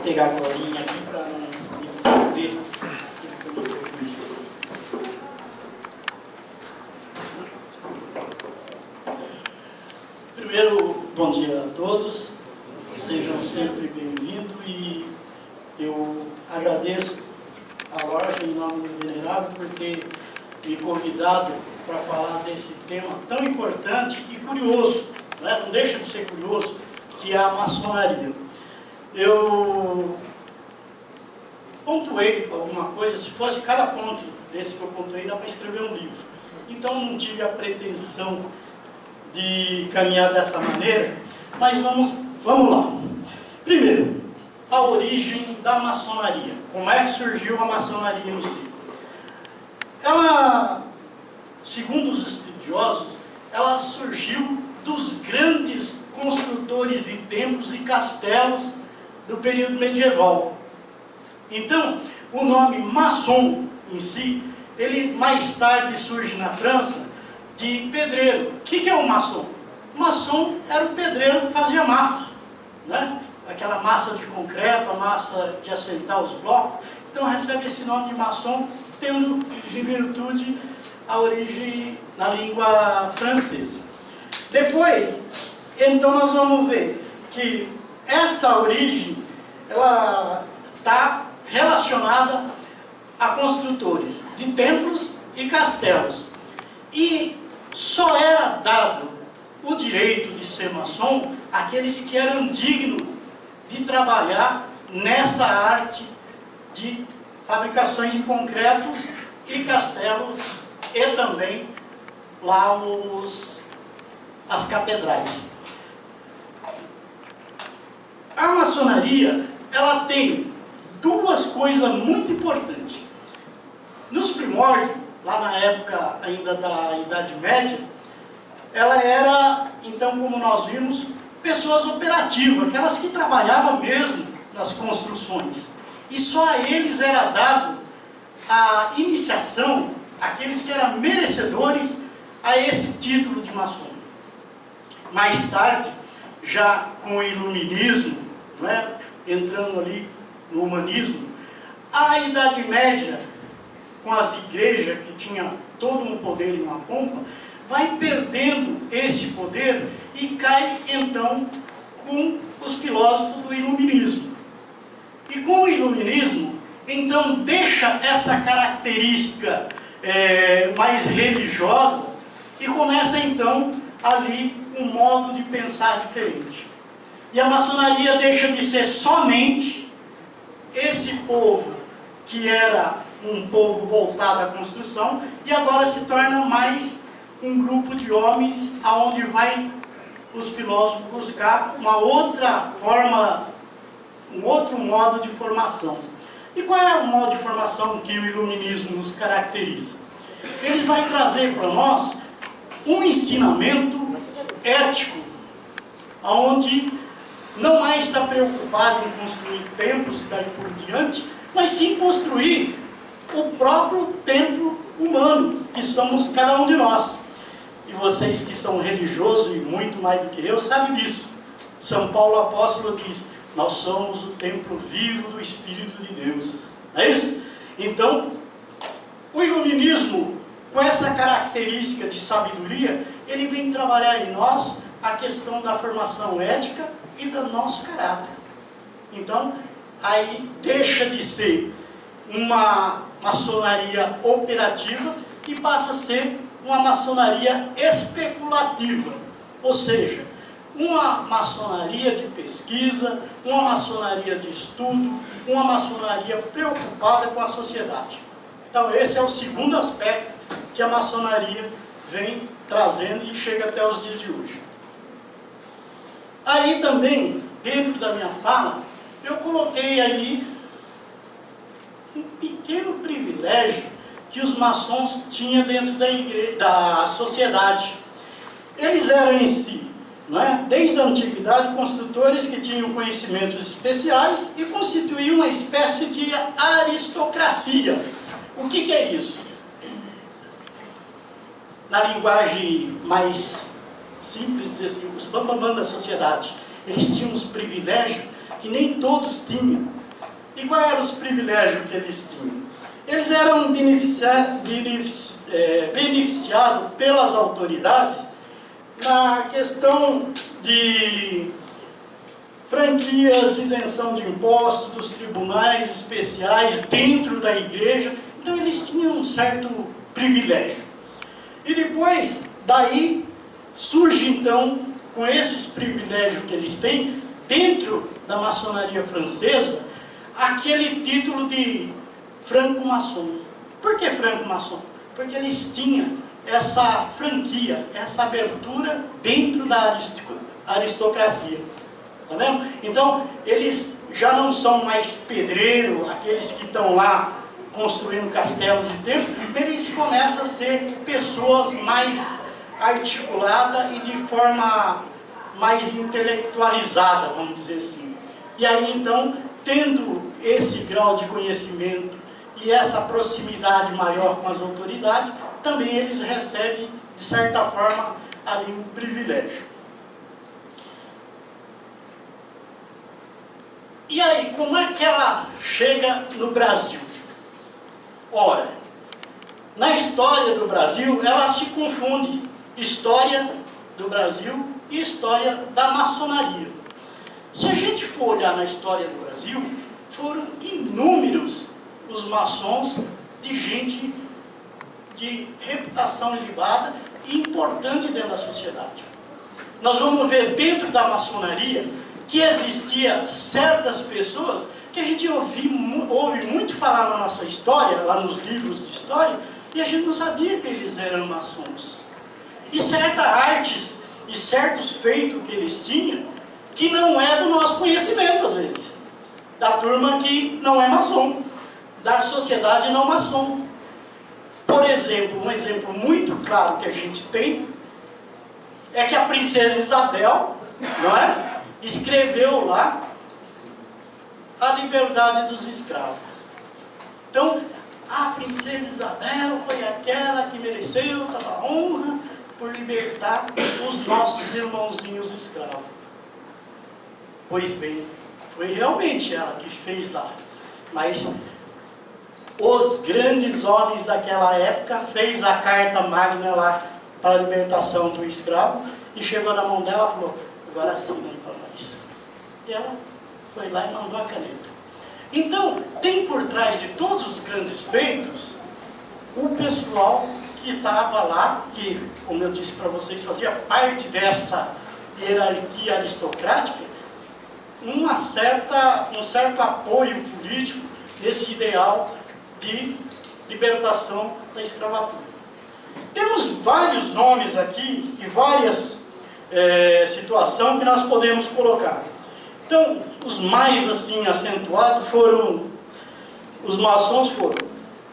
pegar a colinha aqui para não me perder. Primeiro, bom dia a todos, sejam sempre bem-vindos e eu agradeço a loja em nome do Venerável por ter me convidado para falar desse tema tão importante e curioso, né? Não deixa de ser curioso, que é a maçonaria. Eu pontuei alguma coisa, se fosse cada ponto desse que eu pontuei, dá para escrever um livro. Então não tive a pretensão de caminhar dessa maneira, mas vamos lá. Primeiro, a origem da maçonaria. Como é que surgiu a maçonaria em si? Ela, segundo os estudiosos, ela surgiu dos grandes construtores de templos e castelos do período medieval. Então, o nome maçom em si, ele mais tarde surge na França de pedreiro. O que é um maçom? O maçom era o pedreiro que fazia massa, né? Aquela massa de concreto, a massa de assentar os blocos. Então recebe esse nome de maçom, tendo em virtude a origem na língua francesa. Depois, então nós vamos ver que essa origem, ela está relacionada a construtores de templos e castelos. E só era dado o direito de ser maçom àqueles que eram dignos de trabalhar nessa arte de fabricações de concretos e castelos e também lá as catedrais. A maçonaria, ela tem duas coisas muito importantes. Nos primórdios, lá na época ainda da Idade Média, ela era, então, como nós vimos, pessoas operativas, aquelas que trabalhavam mesmo nas construções. E só a eles era dado a iniciação, aqueles que eram merecedores a esse título de maçom. Mais tarde, já com o iluminismo, não é? Entrando ali no humanismo, a Idade Média, com as igrejas que tinham todo um poder e uma pompa, vai perdendo esse poder e cai então com os filósofos do iluminismo. E com o iluminismo, então deixa essa característica mais religiosa e começa então ali um modo de pensar diferente. E a maçonaria deixa de ser somente esse povo que era um povo voltado à construção e agora se torna mais um grupo de homens aonde vai os filósofos buscar uma outra forma, um outro modo de formação. E qual é o modo de formação que o iluminismo nos caracteriza? Ele vai trazer para nós um ensinamento ético, onde não mais está preocupado em construir templos e daí por diante, mas sim construir o próprio templo humano, que somos cada um de nós. E vocês que são religiosos e muito mais do que eu, sabem disso. São Paulo apóstolo diz, nós somos o templo vivo do Espírito de Deus. Não é isso? Então, o iluminismo, com essa característica de sabedoria, ele vem trabalhar em nós a questão da formação ética e do nosso caráter. Então, aí deixa de ser uma maçonaria operativa e passa a ser uma maçonaria especulativa, ou seja, uma maçonaria de pesquisa, uma maçonaria de estudo, uma maçonaria preocupada com a sociedade. Então esse é o segundo aspecto que a maçonaria vem trazendo e chega até os dias de hoje. Aí também, dentro da minha fala, eu coloquei aí um pequeno privilégio que os maçons tinham dentro da sociedade. Eles eram em si, não é? Desde a antiguidade, construtores que tinham conhecimentos especiais e constituíam uma espécie de aristocracia. O que é isso? Na linguagem mais simples, dizer assim, os bambambam da sociedade. Eles tinham os privilégios que nem todos tinham. E quais eram os privilégios que eles tinham? Eles eram beneficiados pelas autoridades na questão de franquias, isenção de impostos, dos tribunais especiais dentro da igreja. Então eles tinham um certo privilégio. E depois, daí, surge então, com esses privilégios que eles têm, dentro da maçonaria francesa, aquele título de franco-maçom. Por que franco-maçom? Porque eles tinham essa franquia, essa abertura dentro da aristocracia. Tá vendo? Então, eles já não são mais pedreiro, aqueles que estão lá construindo castelos e templos, eles começam a ser pessoas mais articuladas e de forma mais intelectualizada, vamos dizer assim. E aí, então, tendo esse grau de conhecimento e essa proximidade maior com as autoridades, também eles recebem, de certa forma, ali um privilégio. E aí, como é que ela chega no Brasil? Ora, na história do Brasil, ela se confunde história do Brasil e história da maçonaria. Se a gente for olhar na história do Brasil, foram inúmeros os maçons de gente de reputação elevada e importante dentro da sociedade. Nós vamos ver dentro da maçonaria que existia certas pessoas que a gente ouve muito falar na nossa história, lá nos livros de história, e a gente não sabia que eles eram maçons. E certas artes e certos feitos que eles tinham, que não é do nosso conhecimento, às vezes. Da turma que não é maçom, da sociedade não maçom. Por exemplo, um exemplo muito claro que a gente tem, é que a princesa Isabel, não é? Escreveu lá a liberdade dos escravos. Então, a princesa Isabel foi aquela que mereceu toda a honra por libertar os nossos irmãozinhos escravos. Pois bem, foi realmente ela que fez lá. Mas os grandes homens daquela época fez a carta magna lá para a libertação do escravo e chegou na mão dela e falou: agora assina aí para nós. E ela foi lá e mandou a caneta. Então, tem por trás de todos os grandes feitos o pessoal que estava lá, que, como eu disse para vocês, fazia parte dessa hierarquia aristocrática, um certo apoio político nesse ideal de libertação da escravatura. Temos vários nomes aqui e várias situações que nós podemos colocar. Então, os mais assim acentuados os maçons foram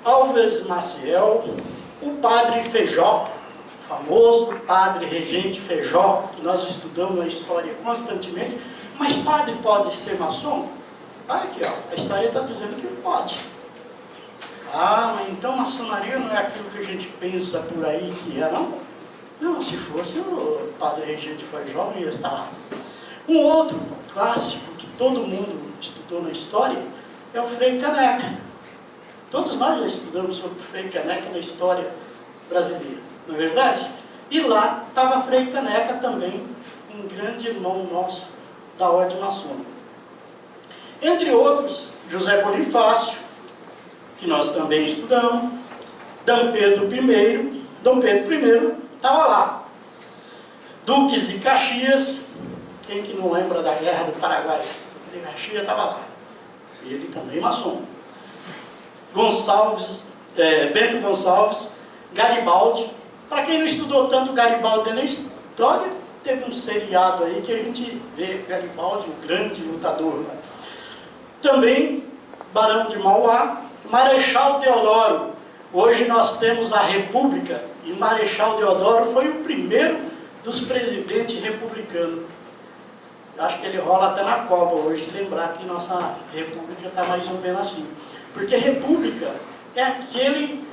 Álvares Maciel, o padre Feijó, famoso padre regente Feijó, que nós estudamos na história constantemente. Mas padre pode ser maçom? Aqui, ó, a história está dizendo que pode. Ah, mas então maçonaria não é aquilo que a gente pensa por aí que é, não? Não, se fosse o padre regente Feijó, não ia estar lá. Um outro clássico que todo mundo estudou na história é o Frei Caneca. Todos nós já estudamos sobre o Frei Caneca na história brasileira, não é verdade? E lá estava Frei Caneca também, um grande irmão nosso da ordem maçônica. Entre outros, José Bonifácio, que nós também estudamos, Dom Pedro I estava lá. Duques de Caxias, quem que não lembra da Guerra do Paraguai? De Caxias estava lá. Ele também maçom. Bento Gonçalves, Garibaldi. Para quem não estudou tanto Garibaldi na história, teve um seriado aí que a gente vê Garibaldi, o grande lutador lá. Também Barão de Mauá, Marechal Deodoro. Hoje nós temos a República e Marechal Deodoro foi o primeiro dos presidentes republicanos. Eu acho que ele rola até na Copa hoje, de lembrar que nossa República está mais ou menos assim. Porque República é aquele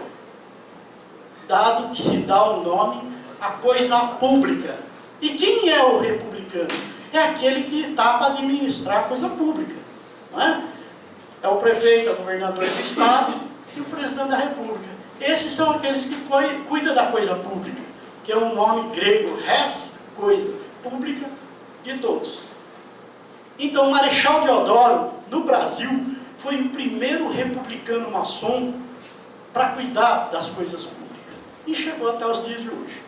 dado que se dá o nome à coisa pública. E quem é o republicano? é aquele que está para administrar a coisa pública. Não é? É o prefeito, é o governador do estado e o presidente da república. Esses são aqueles que cuidam da coisa pública, que é um nome grego, res, coisa, pública de todos. Então, Marechal Deodoro, no Brasil, foi o primeiro republicano maçom para cuidar das coisas públicas. E chegou até os dias de hoje.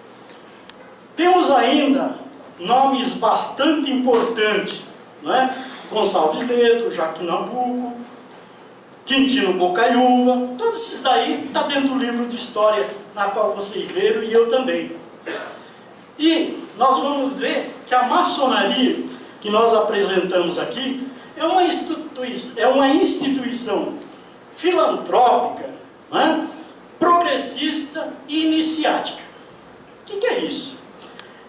Temos ainda nomes bastante importantes, não é? Gonçalves Ledo, Joaquim Nabuco, Quintino Bocaiúva, todos esses daí estão dentro do livro de história na qual vocês leram e eu também. E nós vamos ver que a maçonaria que nós apresentamos aqui é uma instituição filantrópica, não é? Progressista e iniciática. O que é isso?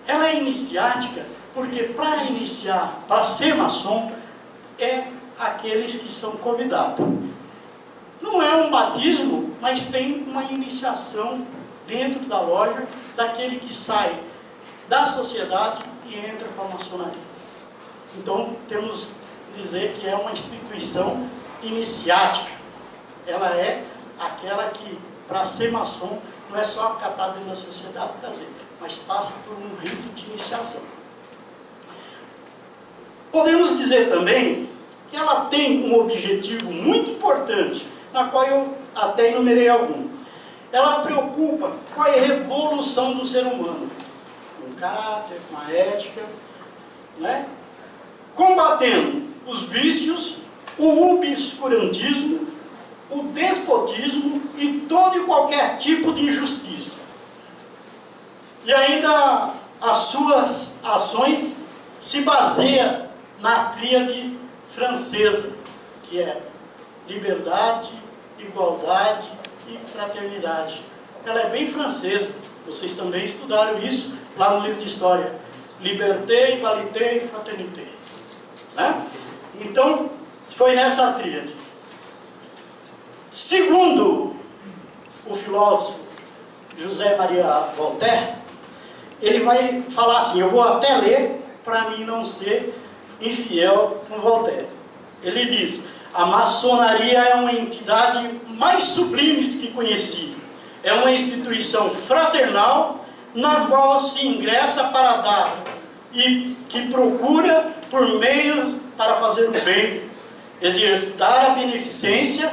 Ela é iniciática porque para iniciar, para ser maçom, é aqueles que são convidados. Não é um batismo, mas tem uma iniciação dentro da loja daquele que sai da sociedade e entra para a maçonaria. Então, temos que dizer que é uma instituição iniciática. Ela é aquela que, para ser maçom, não é só catar dentro da sociedade e trazer, mas passa por um rito de iniciação. Podemos dizer também que ela tem um objetivo muito importante, na qual eu até enumerei algum. Ela preocupa com a evolução do ser humano, com caráter, com a ética, né? Combatendo os vícios, o obscurantismo, o despotismo e todo e qualquer tipo de injustiça. E ainda as suas ações se baseiam na tríade francesa, que é liberdade, igualdade e fraternidade. Ela é bem francesa, vocês também estudaram isso lá no livro de história. Liberté, égalité e fraternité. Né? Então, foi nessa tríade. Segundo o filósofo José Maria Voltaire, ele vai falar assim, eu vou até ler para mim não ser infiel com Voltaire. Ele diz: a maçonaria é uma entidade mais sublime que conheci. É uma instituição fraternal na qual se ingressa para dar e que procura por meio para fazer o bem, exercitar a beneficência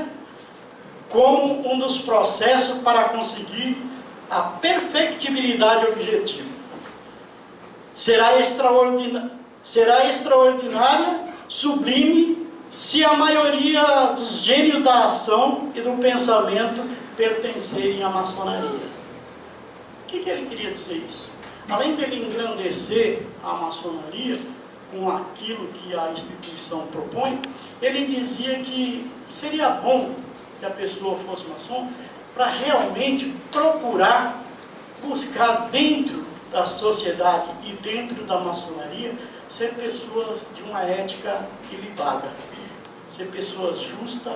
como um dos processos para conseguir a perfectibilidade objetiva. Será extraordinária, sublime, se a maioria dos gênios da ação e do pensamento pertencerem à maçonaria. O que ele queria dizer isso? Além dele engrandecer a maçonaria com aquilo que a instituição propõe, ele dizia que seria bom que a pessoa fosse maçom para realmente procurar buscar dentro da sociedade e dentro da maçonaria ser pessoas de uma ética ilibada, ser pessoas justas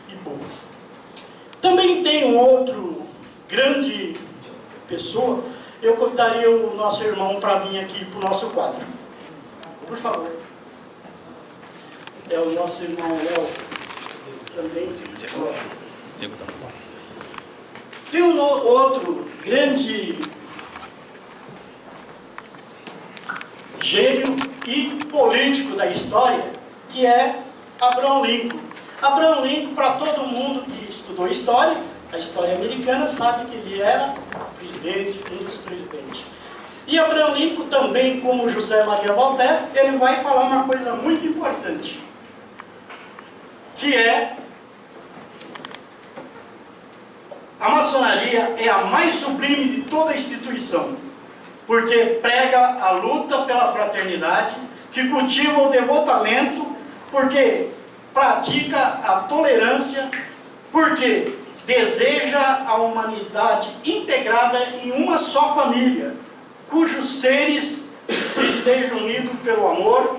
e boas. Também tem um outro grande pessoa, eu convidaria o nosso irmão para vir aqui para o nosso quadro. Por favor. É o nosso irmão Léo também. Tem um outro grande gênio e político da história, que é Abraham Lincoln. Abraham Lincoln, para todo mundo que estudou história, a história americana, sabe que ele era presidente, um dos presidentes. E Abraham Lincoln também, como José Maria Voltaire, ele vai falar uma coisa muito importante, que é: a maçonaria é a mais sublime de toda a instituição, porque prega a luta pela fraternidade, que cultiva o devotamento, porque pratica a tolerância, porque deseja a humanidade integrada em uma só família, cujos seres estejam unidos pelo amor,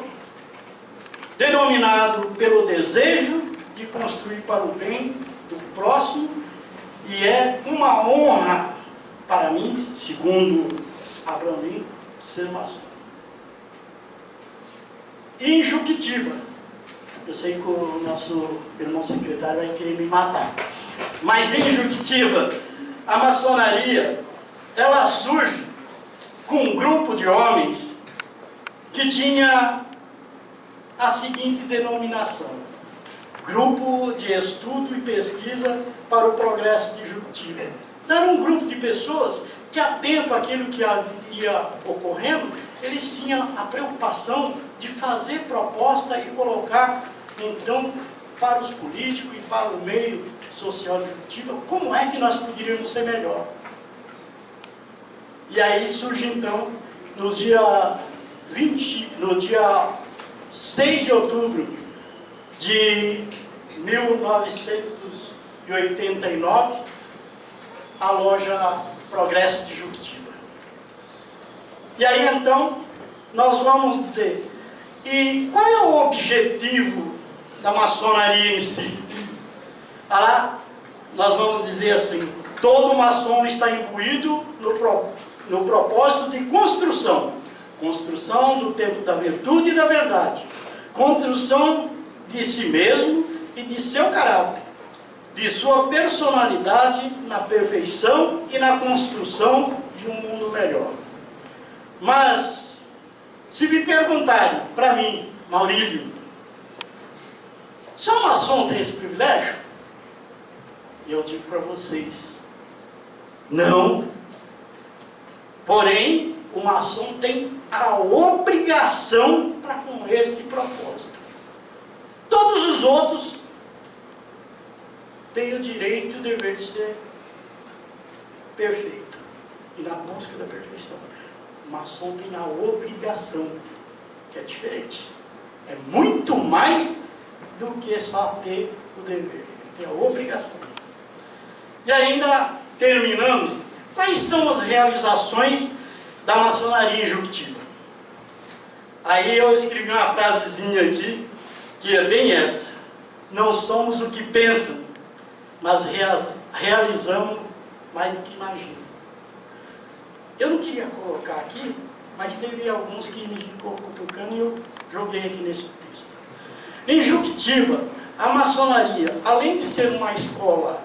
denominado pelo desejo de construir para o bem do próximo, e é uma honra para mim, segundo Abraham Lincoln, ser maçom. E em Juquitiba, eu sei que o nosso irmão secretário vai querer me matar, mas em Juquitiba, a maçonaria, ela surge com um grupo de homens que tinha a seguinte denominação: Grupo de Estudo e Pesquisa para o Progresso de Juquitiba. Era um grupo de pessoas que, atento àquilo que ia ocorrendo, eles tinham a preocupação de fazer proposta e colocar, então, para os políticos e para o meio social de Juquitiba, como é que nós poderíamos ser melhor. E aí surge, então, no dia 6 de outubro de 1989, a loja Progresso de Juquitiba. E aí, então, nós vamos dizer, e qual é o objetivo da maçonaria em si? Nós vamos dizer assim: todo maçom está imbuído no propósito de construção do templo da virtude e da verdade, construção de si mesmo e de seu caráter, de sua personalidade na perfeição e na construção de um mundo melhor. Mas, se me perguntarem para mim, Maurílio, só maçom tem esse privilégio? Eu digo para vocês, não. Porém, o maçom tem a obrigação para com este propósito. Todos os outros têm o direito e o dever de ser perfeito e na busca da perfeição. O maçom tem a obrigação, que é diferente. É muito mais do que só ter o dever. Ele tem a obrigação. E ainda, terminando, quais são as realizações da maçonaria em Juquitiba? Aí eu escrevi uma frasezinha aqui, que é bem essa: não somos o que pensam, mas realizamos mais do que imaginam. Eu não queria colocar aqui, mas teve alguns que me ficou cutucando e eu joguei aqui nesse texto. Em Juquitiba, a maçonaria, além de ser uma escola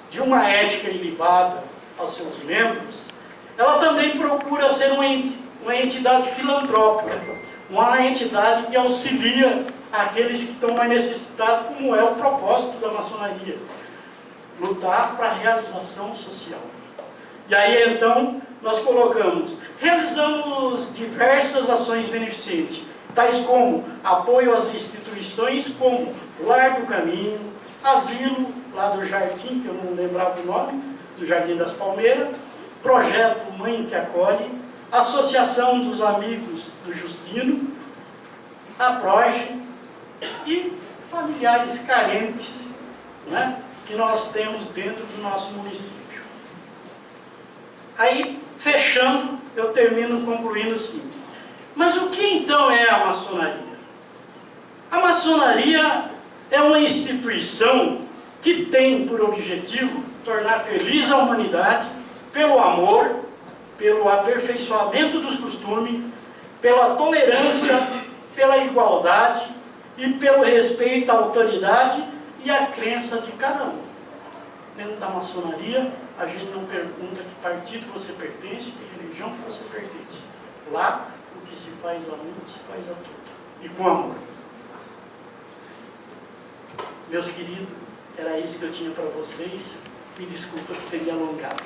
de uma ética ilibada aos seus membros, ela também procura ser uma entidade filantrópica, uma entidade que auxilia aqueles que estão mais necessitados, como é o propósito da maçonaria: lutar para a realização social. E aí, então, nós realizamos diversas ações beneficentes, tais como apoio às instituições como Lar do Caminho, Asilo, lá do Jardim, que eu não lembrava o nome, do Jardim das Palmeiras, Projeto Mãe que Acolhe, Associação dos Amigos do Justino, a Proje e familiares carentes, né, que nós temos dentro do nosso município. Aí, fechando, eu termino concluindo assim: mas o que então é a maçonaria? A maçonaria é uma instituição que tem por objetivo tornar feliz a humanidade pelo amor, pelo aperfeiçoamento dos costumes, pela tolerância, pela igualdade e pelo respeito à autoridade e à crença de cada um. Dentro da maçonaria, a gente não pergunta que partido você pertence, que religião que você pertence. Lá, o que se faz a um, se faz a todo. E com amor. Meus queridos, era isso que eu tinha para vocês. Me desculpa por ter me alongado.